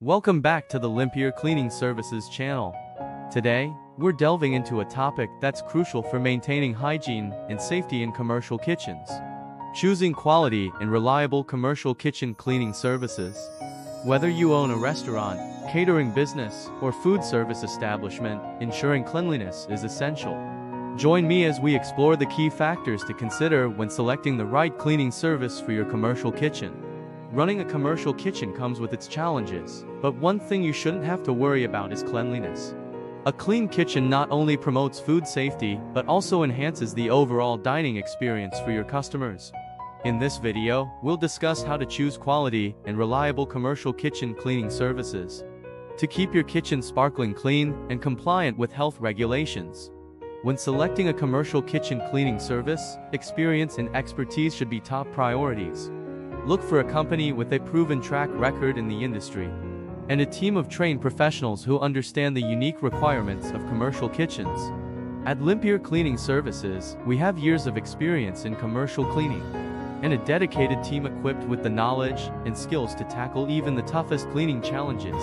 Welcome back to the Limpier Cleaning Services channel. Today, we're delving into a topic that's crucial for maintaining hygiene and safety in commercial kitchens. Choosing quality and reliable commercial kitchen cleaning services. Whether you own a restaurant, catering business, or food service establishment, ensuring cleanliness is essential. Join me as we explore the key factors to consider when selecting the right cleaning service for your commercial kitchen. Running a commercial kitchen comes with its challenges, but one thing you shouldn't have to worry about is cleanliness. A clean kitchen not only promotes food safety, but also enhances the overall dining experience for your customers. In this video, we'll discuss how to choose quality and reliable commercial kitchen cleaning services to keep your kitchen sparkling clean and compliant with health regulations. When selecting a commercial kitchen cleaning service, experience and expertise should be top priorities. Look for a company with a proven track record in the industry and a team of trained professionals who understand the unique requirements of commercial kitchens. At Limpier Cleaning Services, we have years of experience in commercial cleaning and a dedicated team equipped with the knowledge and skills to tackle even the toughest cleaning challenges.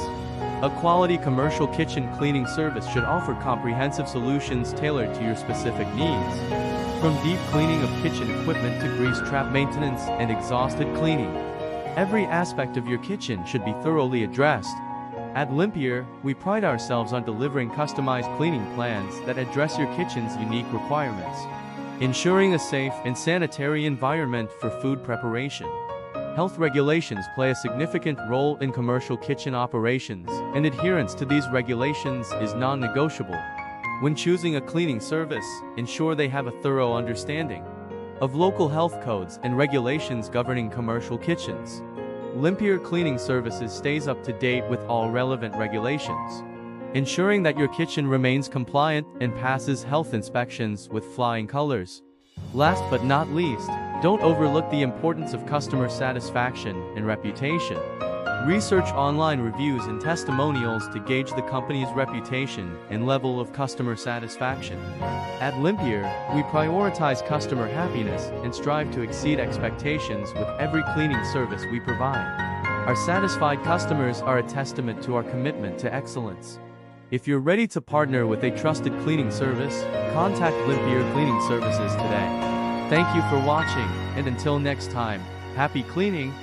A quality commercial kitchen cleaning service should offer comprehensive solutions tailored to your specific needs. From deep cleaning of kitchen equipment to grease trap maintenance and exhausted cleaning, every aspect of your kitchen should be thoroughly addressed. At Limpier, we pride ourselves on delivering customized cleaning plans that address your kitchen's unique requirements, ensuring a safe and sanitary environment for food preparation. Health regulations play a significant role in commercial kitchen operations, and adherence to these regulations is non-negotiable. When choosing a cleaning service, ensure they have a thorough understanding of local health codes and regulations governing commercial kitchens. Limpier Cleaning Services stays up to date with all relevant regulations, ensuring that your kitchen remains compliant and passes health inspections with flying colors. Last but not least, don't overlook the importance of customer satisfaction and reputation. Research online reviews and testimonials to gauge the company's reputation and level of customer satisfaction. At Limpier, we prioritize customer happiness and strive to exceed expectations with every cleaning service we provide. Our satisfied customers are a testament to our commitment to excellence. If you're ready to partner with a trusted cleaning service, contact Limpier Cleaning Services today. Thank you for watching, and until next time, happy cleaning!